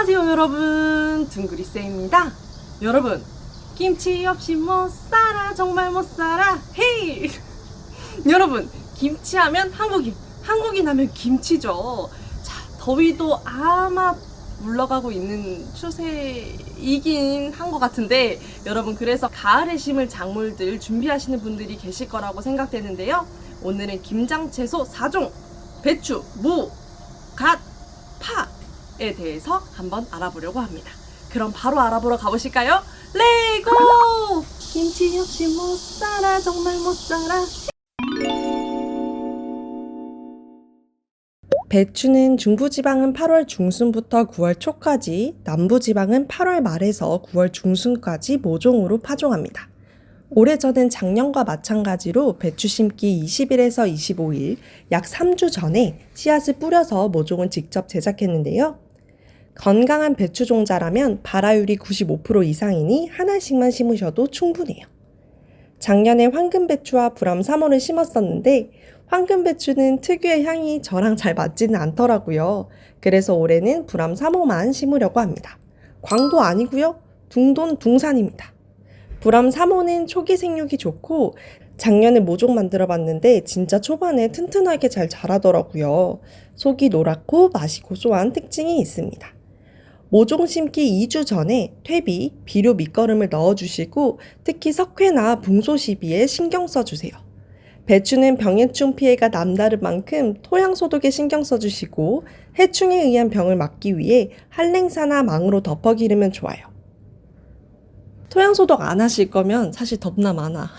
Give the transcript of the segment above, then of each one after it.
안녕하세요 여러분, 둥그리쌤입니다. 여러분, 김치 없이 못 살아, 정말 못 살아, 헤이! 여러분, 김치하면 한국인 하면 김치죠. 자, 더위도 아마 물러가고 있는 추세이긴 한 것 같은데, 여러분, 그래서 가을에 심을 작물들 준비하시는 분들이 계실 거라고 생각되는데요. 오늘은 김장채소 4종, 배추, 무, 갓, 파에 대해서 한번 알아보려고 합니다. 그럼 바로 알아보러 가보실까요? 레고! 김치 없이 못 살아, 정말 못 살아. 배추는 중부지방은 8월 중순부터 9월 초까지, 남부지방은 8월 말에서 9월 중순까지 모종으로 파종합니다. 오래전엔 작년과 마찬가지로 배추 심기 20일에서 25일, 약 3주 전에 씨앗을 뿌려서 모종을 직접 제작했는데요. 건강한 배추 종자라면 발화율이 95% 이상이니 하나씩만 심으셔도 충분해요. 작년에 황금배추와 불암 3호를 심었었는데 황금배추는 특유의 향이 저랑 잘 맞지는 않더라고요. 그래서 올해는 불암 3호만 심으려고 합니다. 광도 아니고요. 둥돈 둥산입니다. 불암 3호는 초기 생육이 좋고 작년에 모종 만들어 봤는데 진짜 초반에 튼튼하게 잘 자라더라고요. 속이 노랗고 맛이 고소한 특징이 있습니다. 모종 심기 2주 전에 퇴비, 비료 밑거름을 넣어주시고 특히 석회나 붕소 시비에 신경 써주세요. 배추는 병해충 피해가 남다른 만큼 토양 소독에 신경 써주시고 해충에 의한 병을 막기 위해 한랭사나 망으로 덮어 기르면 좋아요. 토양 소독 안 하실 거면 사실 덥나 마나.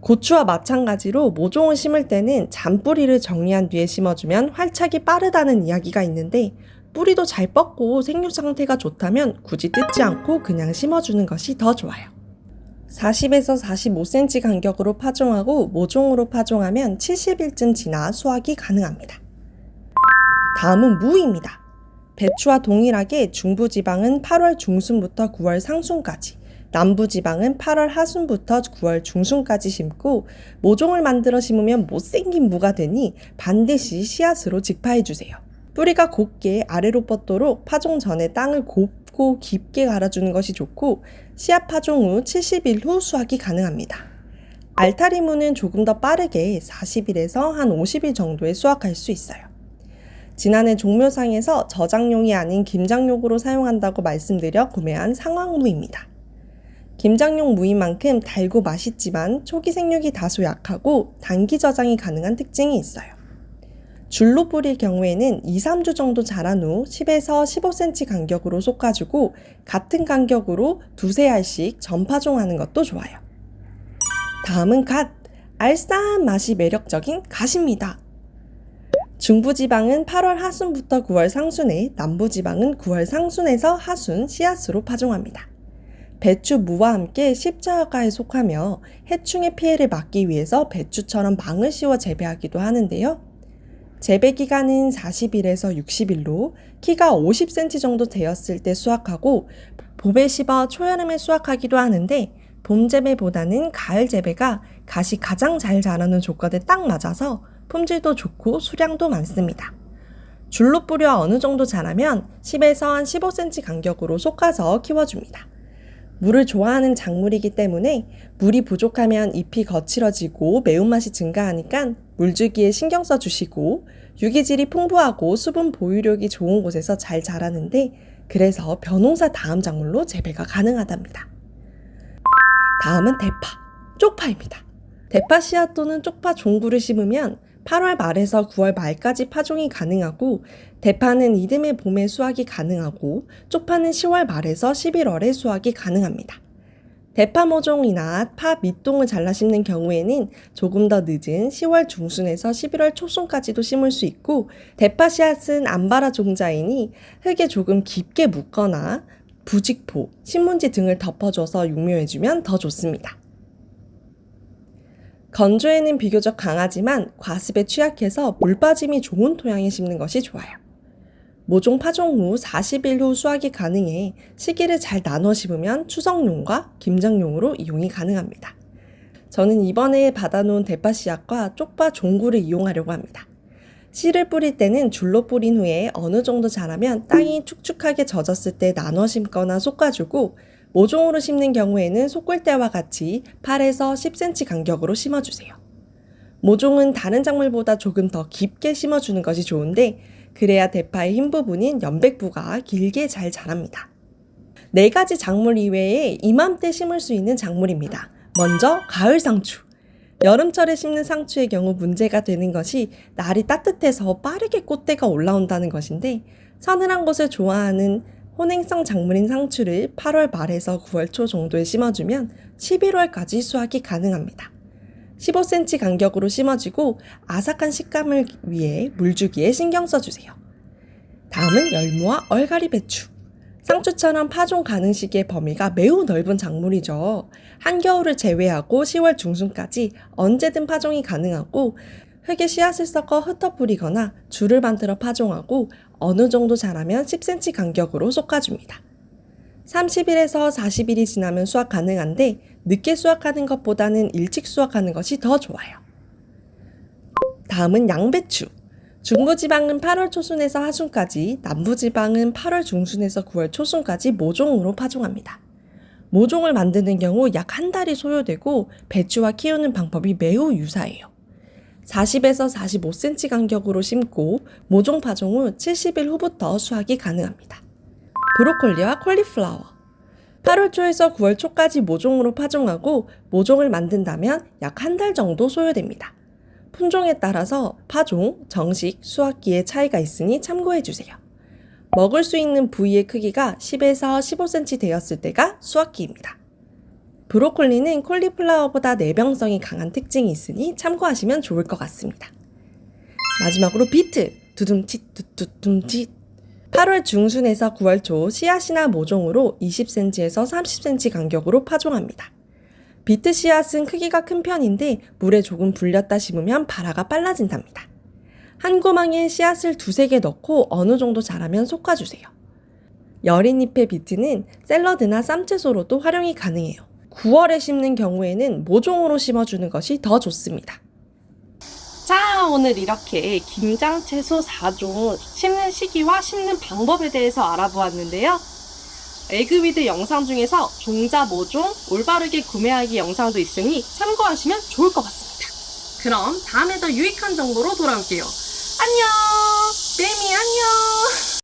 고추와 마찬가지로 모종을 심을 때는 잔뿌리를 정리한 뒤에 심어주면 활착이 빠르다는 이야기가 있는데 뿌리도 잘 뻗고 생육 상태가 좋다면 굳이 뜯지 않고 그냥 심어주는 것이 더 좋아요. 40에서 45cm 간격으로 파종하고 모종으로 파종하면 70일쯤 지나 수확이 가능합니다. 다음은 무입니다. 배추와 동일하게 중부지방은 8월 중순부터 9월 상순까지, 남부지방은 8월 하순부터 9월 중순까지 심고 모종을 만들어 심으면 못생긴 무가 되니 반드시 씨앗으로 직파해주세요. 뿌리가 곱게 아래로 뻗도록 파종 전에 땅을 곱고 깊게 갈아주는 것이 좋고 씨앗 파종 후 70일 후 수확이 가능합니다. 알타리무는 조금 더 빠르게 40일에서 한 50일 정도에 수확할 수 있어요. 지난해 종묘상에서 저장용이 아닌 김장용으로 사용한다고 말씀드려 구매한 상황무입니다. 김장용 무인 만큼 달고 맛있지만 초기 생육이 다소 약하고 단기 저장이 가능한 특징이 있어요. 줄로 뿌릴 경우에는 2-3주 정도 자란 후 10에서 15cm 간격으로 솎아주고 같은 간격으로 두세 알씩 전파종하는 것도 좋아요. 다음은 갓! 알싸한 맛이 매력적인 갓입니다. 중부지방은 8월 하순부터 9월 상순에, 남부지방은 9월 상순에서 하순 씨앗으로 파종합니다. 배추, 무와 함께 십자가에 속하며 해충의 피해를 막기 위해서 배추처럼 망을 씌워 재배하기도 하는데요. 재배 기간은 40일에서 60일로 키가 50cm 정도 되었을 때 수확하고 봄에 심어 초여름에 수확하기도 하는데 봄 재배보다는 가을 재배가 갓이 가장 잘 자라는 조건에 딱 맞아서 품질도 좋고 수량도 많습니다. 줄로 뿌려 어느 정도 자라면 10에서 한 15cm 간격으로 솎아서 키워줍니다. 물을 좋아하는 작물이기 때문에 물이 부족하면 잎이 거칠어지고 매운맛이 증가하니까 물주기에 신경 써주시고 유기질이 풍부하고 수분 보유력이 좋은 곳에서 잘 자라는데 그래서 벼농사 다음 작물로 재배가 가능하답니다. 다음은 대파, 쪽파입니다. 대파 씨앗 또는 쪽파 종구를 심으면 8월 말에서 9월 말까지 파종이 가능하고 대파는 이듬해 봄에 수확이 가능하고 쪽파는 10월 말에서 11월에 수확이 가능합니다. 대파 모종이나 파 밑동을 잘라 심는 경우에는 조금 더 늦은 10월 중순에서 11월 초순까지도 심을 수 있고 대파 씨앗은 암바라 종자이니 흙에 조금 깊게 묻거나 부직포, 신문지 등을 덮어줘서 육묘해주면 더 좋습니다. 건조에는 비교적 강하지만 과습에 취약해서 물 빠짐이 좋은 토양에 심는 것이 좋아요. 모종 파종 후 40일 후 수확이 가능해 시기를 잘 나눠 심으면 추석용과 김장용으로 이용이 가능합니다. 저는 이번에 받아놓은 대파 씨앗과 쪽파 종구를 이용하려고 합니다. 씨를 뿌릴 때는 줄로 뿌린 후에 어느 정도 자라면 땅이 축축하게 젖었을 때 나눠 심거나 솎아주고, 모종으로 심는 경우에는 솎을 때와 같이 8에서 10cm 간격으로 심어주세요. 모종은 다른 작물보다 조금 더 깊게 심어주는 것이 좋은데, 그래야 대파의 흰 부분인 연백부가 길게 잘 자랍니다. 4가지 작물 이외에 이맘때 심을 수 있는 작물입니다. 먼저 가을 상추. 여름철에 심는 상추의 경우 문제가 되는 것이 날이 따뜻해서 빠르게 꽃대가 올라온다는 것인데, 서늘한 곳을 좋아하는 혼행성 작물인 상추를 8월 말에서 9월 초 정도에 심어주면 11월까지 수확이 가능합니다. 15cm 간격으로 심어지고 아삭한 식감을 위해 물주기에 신경 써주세요. 다음은 열무와 얼갈이 배추. 상추처럼 파종 가능 시기의 범위가 매우 넓은 작물이죠. 한겨울을 제외하고 10월 중순까지 언제든 파종이 가능하고, 흙에 씨앗을 섞어 흩어 뿌리거나 줄을 만들어 파종하고 어느 정도 자라면 10cm 간격으로 솎아줍니다. 30일에서 40일이 지나면 수확 가능한데, 늦게 수확하는 것보다는 일찍 수확하는 것이 더 좋아요. 다음은 양배추. 중부지방은 8월 초순에서 하순까지, 남부지방은 8월 중순에서 9월 초순까지 모종으로 파종합니다. 모종을 만드는 경우 약 한 달이 소요되고 배추와 키우는 방법이 매우 유사해요. 40에서 45cm 간격으로 심고 모종 파종 후 70일 후부터 수확이 가능합니다. 브로콜리와 콜리플라워. 8월 초에서 9월 초까지 모종으로 파종하고 모종을 만든다면 약 한 달 정도 소요됩니다. 품종에 따라서 파종, 정식, 수확기의 차이가 있으니 참고해주세요. 먹을 수 있는 부위의 크기가 10에서 15cm 되었을 때가 수확기입니다. 브로콜리는 콜리플라워보다 내병성이 강한 특징이 있으니 참고하시면 좋을 것 같습니다. 마지막으로 비트, 두둠칫 두둠칫. 8월 중순에서 9월 초 씨앗이나 모종으로 20cm에서 30cm 간격으로 파종합니다. 비트 씨앗은 크기가 큰 편인데 물에 조금 불렸다 심으면 발화가 빨라진답니다. 한 구멍에 씨앗을 2-3개 넣고 어느 정도 자라면 솎아주세요. 여린 잎의 비트는 샐러드나 쌈채소로도 활용이 가능해요. 9월에 심는 경우에는 모종으로 심어주는 것이 더 좋습니다. 자, 오늘 이렇게 김장채소 4종 심는 시기와 심는 방법에 대해서 알아보았는데요. 에그위드 영상 중에서 종자 모종 올바르게 구매하기 영상도 있으니 참고하시면 좋을 것 같습니다. 그럼 다음에 더 유익한 정보로 돌아올게요. 안녕! 매미 안녕!